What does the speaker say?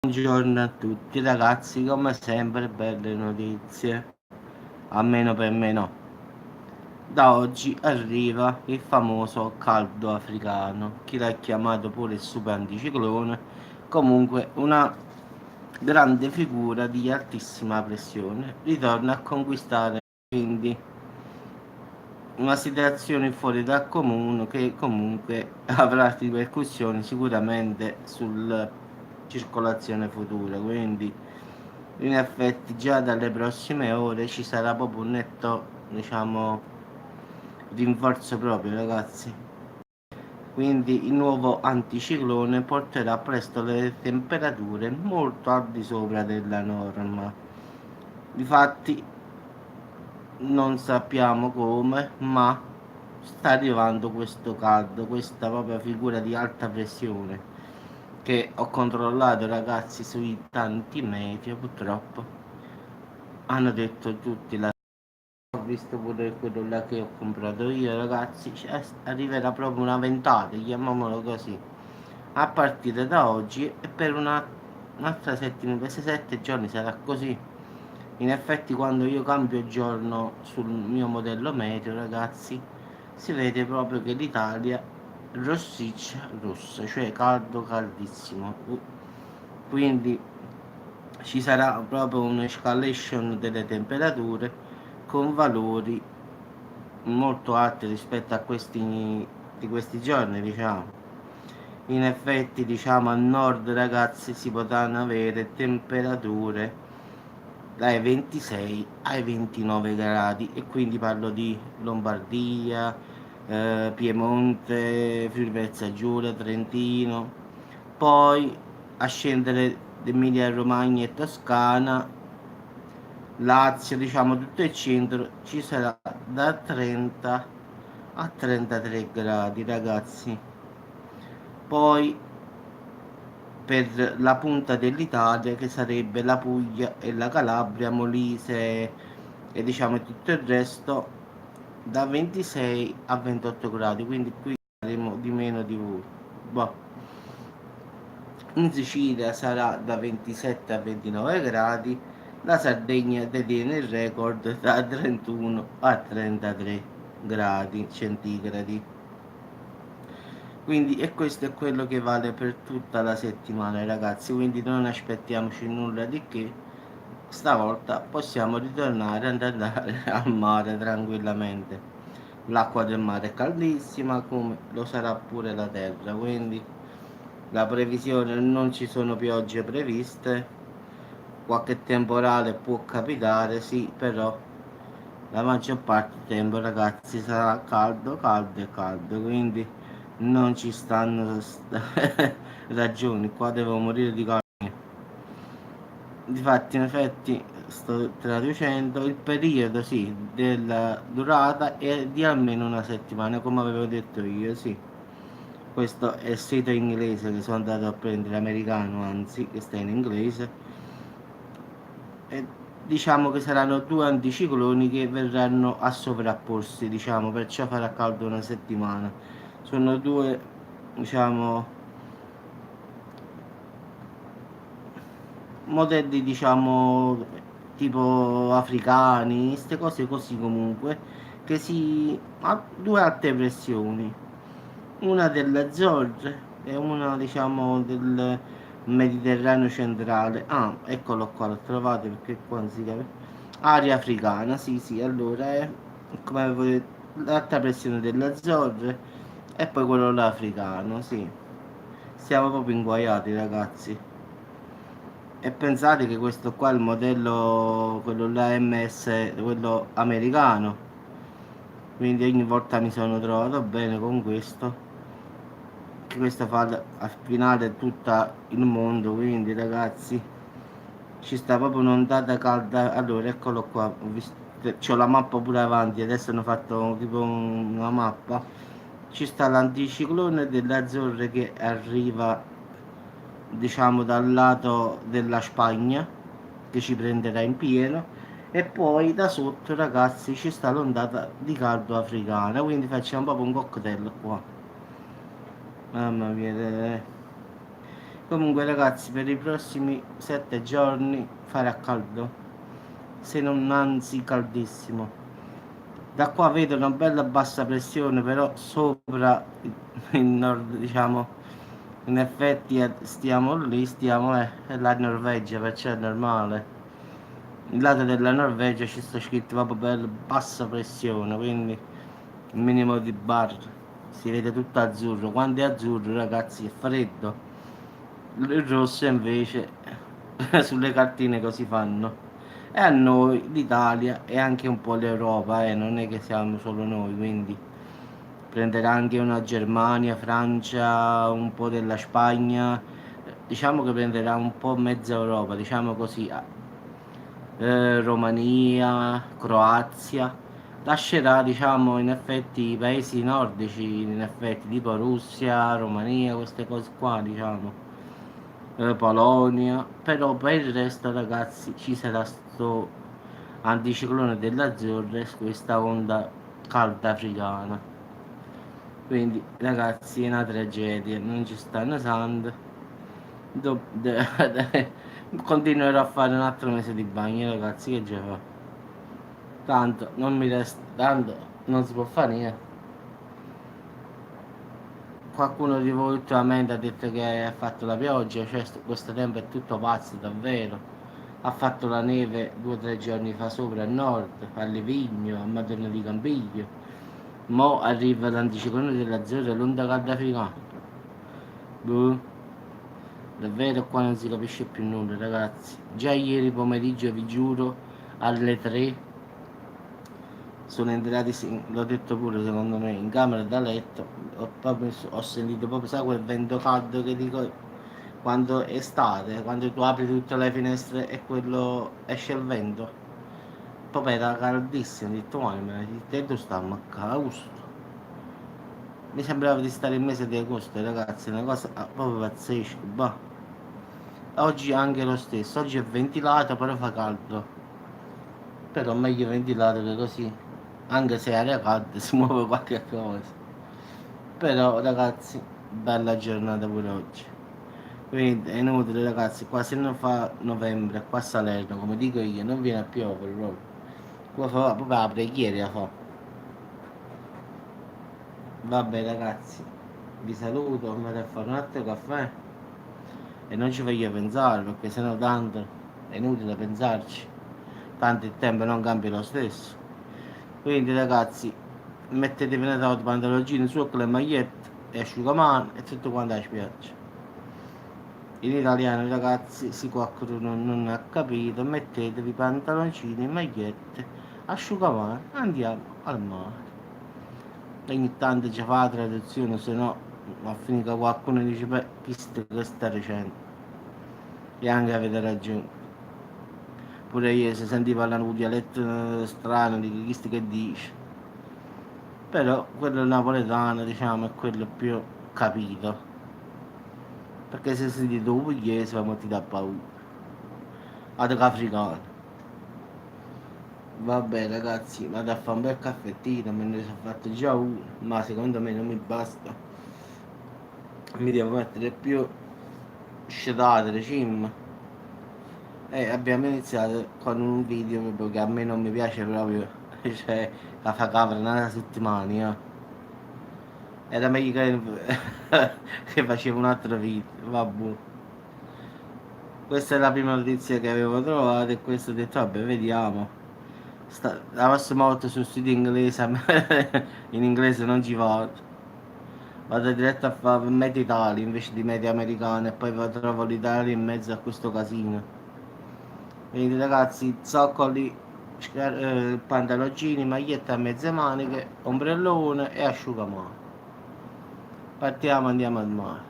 Buongiorno a tutti ragazzi, come sempre belle notizie, almeno per me no. Da oggi arriva il famoso caldo africano, chi l'ha chiamato pure il super anticiclone, comunque una grande figura di altissima pressione, ritorna a conquistare quindi una situazione fuori dal comune che comunque avrà ripercussioni sicuramente sulla circolazione futura, quindi in effetti già dalle prossime ore ci sarà proprio un netto, diciamo, rinforzo proprio ragazzi. Quindi il nuovo anticiclone porterà presto le temperature molto al di sopra della norma. Difatti non sappiamo come, ma sta arrivando questo caldo, questa propria figura di alta pressione che ho controllato ragazzi sui tanti meteo purtroppo hanno detto tutti la ho visto pure quello là che ho comprato io ragazzi, arriverà proprio una ventata, chiamiamolo così, a partire da oggi e per un'altra settimana, per 7 giorni sarà così. In effetti quando io cambio giorno sul mio modello meteo ragazzi si vede proprio che l'Italia rossiccia rossa, cioè caldo caldissimo, quindi ci sarà proprio un'escalation delle temperature con valori molto alti rispetto a questi di questi giorni, diciamo. In effetti, diciamo, a nord, ragazzi, si potranno avere temperature dai 26 ai 29 gradi e quindi parlo di Lombardia, Piemonte, Friuli Venezia Giulia, Trentino, poi a scendere Emilia Romagna e Toscana, Lazio, diciamo tutto il centro, ci sarà da 30 a 33 gradi ragazzi. Poi per la punta dell'Italia che sarebbe la Puglia e la Calabria, Molise e diciamo tutto il resto da 26 a 28 gradi, quindi qui saremo di meno di voi. Boh. In Sicilia sarà da 27 a 29 gradi, la Sardegna detiene il record da 31 a 33 gradi centigradi. Quindi e questo è quello che vale per tutta la settimana ragazzi, quindi non aspettiamoci nulla di che, stavolta possiamo ritornare ad andare al mare tranquillamente. L'acqua del mare è caldissima come lo sarà pure la terra, quindi la previsione non ci sono piogge previste, qualche temporale può capitare, sì, però la maggior parte del tempo ragazzi sarà caldo, caldo e caldo, quindi non ci stanno ragioni, qua devo morire di caldo. Difatti, in effetti, sto traducendo il periodo, sì, della durata è di almeno una settimana, come avevo detto io, sì. Questo è il sito inglese che sono andato a prendere, americano, anzi, che sta in inglese. E diciamo che saranno due anticicloni che verranno a sovrapporsi, diciamo, perciò farà caldo una settimana. Sono due, diciamo, modelli diciamo tipo africani, queste cose così comunque, che si ha due alte pressioni, una delle Azzorre e una diciamo del Mediterraneo centrale. Ah, eccolo qua, l'ho trovato perché qua non si capisce. Area africana, sì sì, allora è come avevo detto, l'alta pressione delle Azzorre e poi quello là africano, sì. Siamo proprio inguaiati ragazzi. E pensate che questo qua è il modello, quello là MS, quello americano. Quindi ogni volta mi sono trovato bene con questo. Che questo fa affinare tutto il mondo. Quindi ragazzi, ci sta proprio un'ondata calda. Allora, eccolo qua. Ho visto, c'ho la mappa pure avanti. Adesso hanno fatto tipo una mappa. Ci sta l'anticiclone delle Azzorre che arriva diciamo dal lato della Spagna che ci prenderà in pieno e poi da sotto ragazzi ci sta l'ondata di caldo africana, quindi facciamo proprio un cocktail qua, mamma mia. Comunque ragazzi, per i prossimi 7 giorni farà caldo, se non anzi caldissimo. Da qua vedo una bella bassa pressione, però sopra il nord, diciamo, in effetti stiamo lì, è la Norvegia, perciò è normale. Il lato della Norvegia ci sta scritto proprio per bassa pressione, quindi il minimo di bar si vede tutto azzurro. Quando è azzurro, ragazzi, è freddo. Il rosso invece sulle cartine così fanno. E a noi l'Italia e anche un po' l'Europa, non è che siamo solo noi, quindi prenderà anche una Germania, Francia, un po' della Spagna, diciamo che prenderà un po' mezza Europa, diciamo così, Romania, Croazia, lascerà diciamo in effetti i paesi nordici, in effetti tipo Russia, Romania, queste cose qua diciamo, Polonia, però per il resto ragazzi ci sarà sto anticiclone delle Azzorre, questa onda calda africana, quindi ragazzi è una tragedia, non ci stanno sand. Continuerò a fare un altro mese di bagno ragazzi, che già fa, tanto non mi resta, tanto non si può fare niente. Qualcuno di voi ultimamente ha detto che ha fatto la pioggia, cioè questo tempo è tutto pazzo davvero. Ha fatto la neve 2 o 3 giorni fa sopra al nord, a Livigno, a Madonna di Campiglio. Mo arriva l'anticiclone dell'Azzurra e l'onda calda africana. Boh, davvero qua non si capisce più nulla ragazzi. Già ieri pomeriggio vi giuro alle 3 sono entrati, l'ho detto pure secondo me, in camera da letto, ho sentito proprio, sai quel vento caldo che dico quando è estate, quando tu apri tutte le finestre e quello esce il vento, proprio era caldissimo, ho detto ma dentro stiamo a causto. Mi sembrava di stare il mese di agosto ragazzi, una cosa proprio pazzesca, bah. Oggi anche lo stesso, oggi è ventilato però fa caldo, però meglio ventilato che così, anche se aria calda si muove qualche cosa. Però ragazzi, bella giornata pure oggi. Quindi è inutile ragazzi, qua se non fa novembre, qua a Salerno, come dico io, non viene a piovere proprio. Qua fa proprio la preghiera fa. Vabbè ragazzi, vi saluto, andate a fare un altro caffè e non ci voglio pensare perché sennò tanto è inutile pensarci. Tanto il tempo non cambia lo stesso. Quindi ragazzi, mettetevi una tavola di pantaloncini su con le magliette e asciugamano e tutto quanto a spiaggia. In italiano ragazzi, se qualcuno non ha capito, mettetevi pantaloncini, magliette, asciugamano, andiamo al mare. Ogni tanto ci fa la traduzione, se no a finire che qualcuno dice beh, visto che sta recente. E anche avete ragione. Pure io se senti parlare un dialetto strano, dico chi che dice. Però quello napoletano diciamo è quello più capito. Perché se sentite un pugliese va ti dà paura. Ad africano. Vabbè ragazzi, vado a fare un bel caffettino, me ne sono fatto già uno, ma secondo me non mi basta. Mi devo mettere più scetate, cim. E abbiamo iniziato con un video proprio che a me non mi piace proprio, cioè la fa capra una settimana, Era meglio che facevo un altro video, vabbè. Questa è la prima notizia che avevo trovato e questo ho detto vabbè vediamo. La prossima volta sul sito inglese in inglese non ci vado. Vado diretto a fare media Italia invece di media americana e poi trovo l'Italia in mezzo a questo casino. Quindi ragazzi, zoccoli, pantaloncini, maglietta a mezze maniche, ombrellone e asciugamano. Partiamo, andiamo al mare.